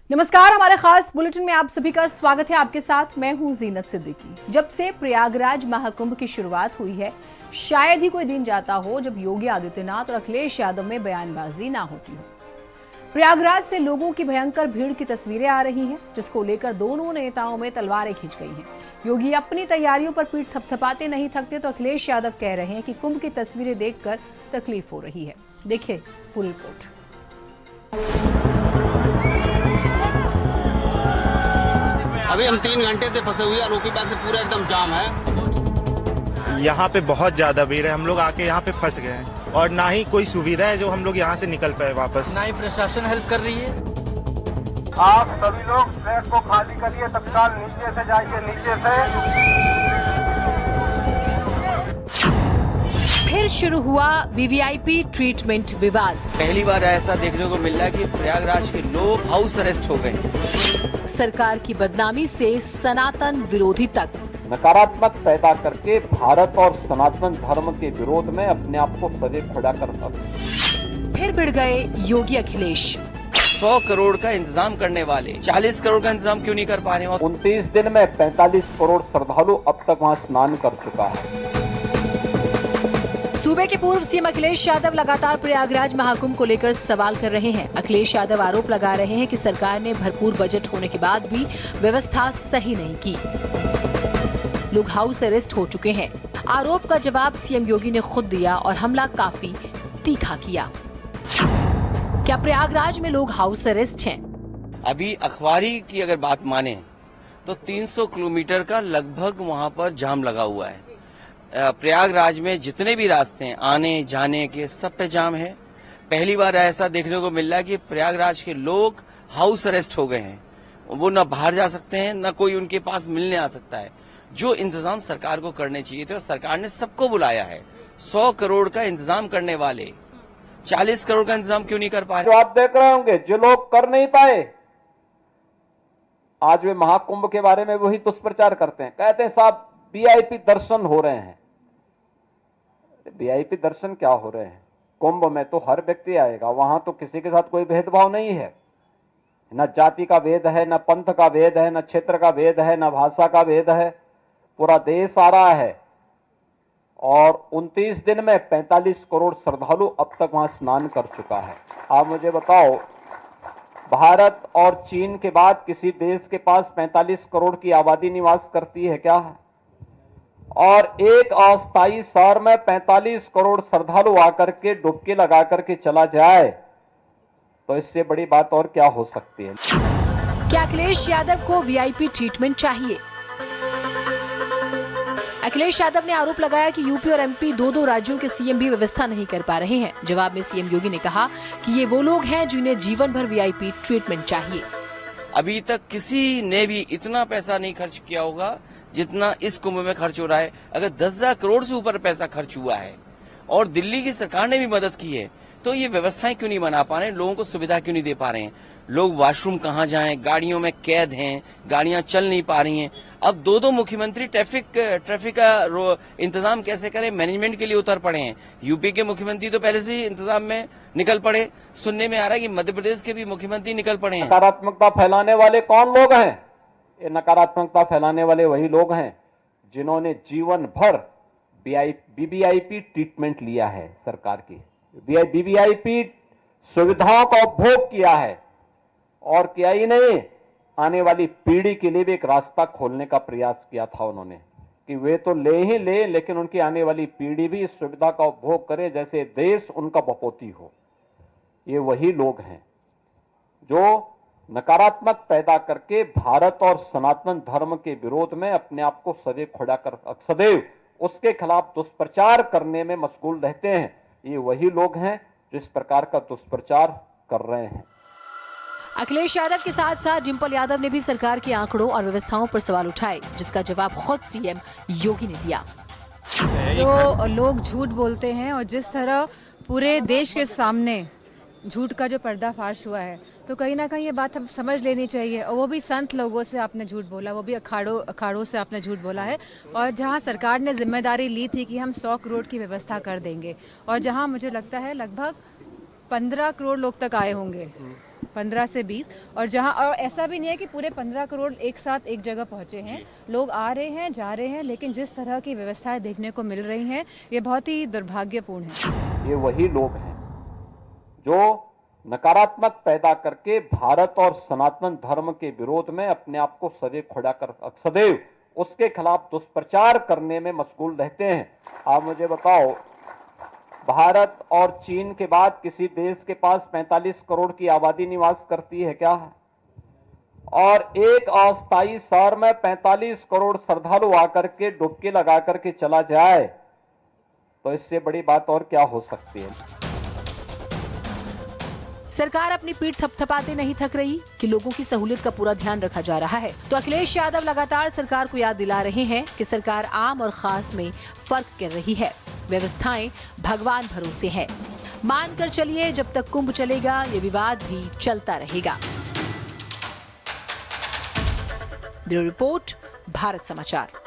नमस्कार, हमारे खास बुलेटिन में आप सभी का स्वागत है। आपके साथ मैं हूं जीनत सिद्दीकी। जब से प्रयागराज महाकुंभ की शुरुआत हुई है, शायद ही कोई दिन जाता हो जब योगी आदित्यनाथ और अखिलेश यादव में बयानबाजी ना होती हो। प्रयागराज से लोगों की भयंकर भीड़ की तस्वीरें आ रही हैं, जिसको लेकर दोनों नेताओं में तलवारें खिंच गई हैं। योगी अपनी तैयारियों पर पीठ थपथपाते नहीं थकते, तो अखिलेश यादव कह रहे हैं कि कुंभ की तस्वीरें देखकर तकलीफ हो रही है। देखिए पूरी रिपोर्ट। अभी हम 3 घंटे से फंसे हुए हैं। रोकी बाग से पूरा एकदम जाम है। यहाँ पे बहुत ज्यादा भीड़ है। हम लोग आके यहाँ पे फंस गए हैं और ना ही कोई सुविधा है जो हम लोग यहाँ से निकल पाए वापस। ना ही प्रशासन हेल्प कर रही है। आप सभी लोग ट्रैक को खाली करिए, तत्काल नीचे से जाइए, नीचे से। फिर शुरू हुआ वीवीआईपी ट्रीटमेंट विवाद। पहली बार ऐसा देखने को मिल रहा है कि प्रयागराज के लोग हाउस अरेस्ट हो गए। सरकार की बदनामी से सनातन विरोधी तक। नकारात्मक पैदा करके भारत और सनातन धर्म के विरोध में अपने आप को सदैव खड़ा करता। फिर भिड़ गए योगी अखिलेश। 100 करोड़ का इंतजाम करने वाले 40 करोड़ का इंतजाम क्यों नहीं कर पा रहे हैं? 29 दिन में 45 करोड़ श्रद्धालु अब तक वहाँ स्नान कर चुका है। सूबे के पूर्व सीएम अखिलेश यादव लगातार प्रयागराज महाकुंभ को लेकर सवाल कर रहे हैं। अखिलेश यादव आरोप लगा रहे हैं कि सरकार ने भरपूर बजट होने के बाद भी व्यवस्था सही नहीं की। लोग हाउस अरेस्ट हो चुके हैं। आरोप का जवाब सीएम योगी ने खुद दिया और हमला काफी तीखा किया। क्या प्रयागराज में लोग हाउस अरेस्ट हैं? अभी अखबारी की अगर बात माने तो 300 किलोमीटर का लगभग वहाँ पर जाम लगा हुआ है। प्रयागराज में जितने भी रास्ते हैं आने जाने के, सब पे जाम है। पहली बार ऐसा देखने को मिल रहा है कि प्रयागराज के लोग हाउस अरेस्ट हो गए हैं। वो न बाहर जा सकते हैं, न कोई उनके पास मिलने आ सकता है। जो इंतजाम सरकार को करने चाहिए थे और सरकार ने सबको बुलाया है। 100 करोड़ का इंतजाम करने वाले 40 करोड़ का इंतजाम क्यों नहीं कर पा रहे? जो आप देख रहे होंगे, जो लोग कर नहीं पाए, आज वे महाकुंभ के बारे में वही दुष्प्रचार करते हैं। कहते हैं साहब वीआईपी दर्शन हो रहे हैं। वीआईपी दर्शन क्या हो रहे हैं? कुंभ में तो हर व्यक्ति आएगा, वहां तो किसी के साथ कोई भेदभाव नहीं है। न जाति का भेद है, न पंथ का भेद है, न क्षेत्र का भेद है, न भाषा का भेद है। पूरा देश आ रहा है और 29 दिन में 45 करोड़ श्रद्धालु अब तक वहां स्नान कर चुका है। आप मुझे बताओ, भारत और चीन के बाद किसी देश के पास 45 करोड़ की आबादी निवास करती है क्या? और एक अस्थायी शहर में 45 करोड़ श्रद्धालु आकर के डुबकी लगा करके चला जाए, तो इससे बड़ी बात और क्या हो सकती है? क्या अखिलेश यादव को वीआईपी ट्रीटमेंट चाहिए? अखिलेश यादव ने आरोप लगाया कि यूपी और एमपी दो राज्यों के सीएम भी व्यवस्था नहीं कर पा रहे हैं। जवाब में सीएम योगी ने कहा कि ये वो लोग हैं जिन्हें जीवन भर वीआईपी ट्रीटमेंट चाहिए। अभी तक किसी ने भी इतना पैसा नहीं खर्च किया होगा जितना इस कुंभ में खर्च हो रहा है। अगर 10,000 करोड़ से ऊपर पैसा खर्च हुआ है और दिल्ली की सरकार ने भी मदद की है, तो ये व्यवस्थाएं क्यों नहीं बना पा रहे हैं? लोगों को सुविधा क्यों नहीं दे पा रहे हैं? लोग वॉशरूम कहाँ जाएं? गाड़ियों में कैद हैं, गाड़ियां चल नहीं पा रही हैं। अब दो मुख्यमंत्री ट्रैफिक का इंतजाम कैसे करें, मैनेजमेंट के लिए उतर पड़े हैं। यूपी के मुख्यमंत्री तो पहले से ही इंतजाम में निकल पड़े। सुनने में आ रहा है कि मध्य प्रदेश के भी मुख्यमंत्री निकल पड़े हैं। नकारात्मकता फैलाने वाले कौन लोग हैं? ये नकारात्मकता फैलाने वाले वही लोग हैं जिन्होंने जीवन भर वीवीआईपी ट्रीटमेंट लिया है। सरकार की वीवीआईपी सुविधाओं का उपभोग किया है और किया ही नहीं, आने वाली पीढ़ी के लिए भी एक रास्ता खोलने का प्रयास किया था उन्होंने कि वे तो ले ही ले, लेकिन उनकी आने वाली पीढ़ी भी इस सुविधा का उपभोग करे, जैसे देश उनका बपोती हो। ये वही लोग हैं जो नकारात्मक पैदा करके भारत और सनातन धर्म के विरोध में अपने आप को सदैव उसके खिलाफ दुष्प्रचार करने में मशगूल रहते हैं। ये वही लोग हैं जो इस प्रकार का दुष्प्रचार कर रहे हैं। अखिलेश यादव के साथ साथ डिंपल यादव ने भी सरकार के आंकड़ों और व्यवस्थाओं पर सवाल उठाए, जिसका जवाब खुद सीएम योगी ने दिया। जो लोग झूठ बोलते हैं और जिस तरह पूरे देश के सामने झूठ का जो पर्दाफाश हुआ है, तो कहीं ना कहीं ये बात हम समझ लेनी चाहिए। और वो भी संत लोगों से आपने झूठ बोला, वो भी अखाड़ों से आपने झूठ बोला है। और जहां सरकार ने जिम्मेदारी ली थी कि हम 100 करोड़ की व्यवस्था कर देंगे, और जहां मुझे लगता है लगभग 15 करोड़ लोग तक आए होंगे, 15 से 20, और जहां और ऐसा भी नहीं है कि पूरे 15 करोड़ एक साथ एक जगह पहुंचे हैं। लोग आ रहे हैं, जा रहे हैं, लेकिन जिस तरह की व्यवस्थाएं देखने को मिल रही हैं ये बहुत ही दुर्भाग्यपूर्ण है। ये वही लोग हैं जो नकारात्मक पैदा करके भारत और सनातन धर्म के विरोध में अपने आप को सदैव उसके खिलाफ दुष्प्रचार करने में मशगूल रहते हैं। आप मुझे बताओ, भारत और चीन के बाद किसी देश के पास 45 करोड़ की आबादी निवास करती है क्या? और एक अस्थायी शहर में 45 करोड़ श्रद्धालु आकर के डुबकी लगा करके चला जाए तो इससे बड़ी बात और क्या हो सकती है। सरकार अपनी पीठ थपथपाते नहीं थक रही कि लोगों की सहूलियत का पूरा ध्यान रखा जा रहा है, तो अखिलेश यादव लगातार सरकार को याद दिला रहे हैं कि सरकार आम और खास में फर्क कर रही है। व्यवस्थाएं भगवान भरोसे हैं। मानकर चलिए, जब तक कुंभ चलेगा ये विवाद भी चलता रहेगा। ब्यूरो रिपोर्ट, भारत समाचार।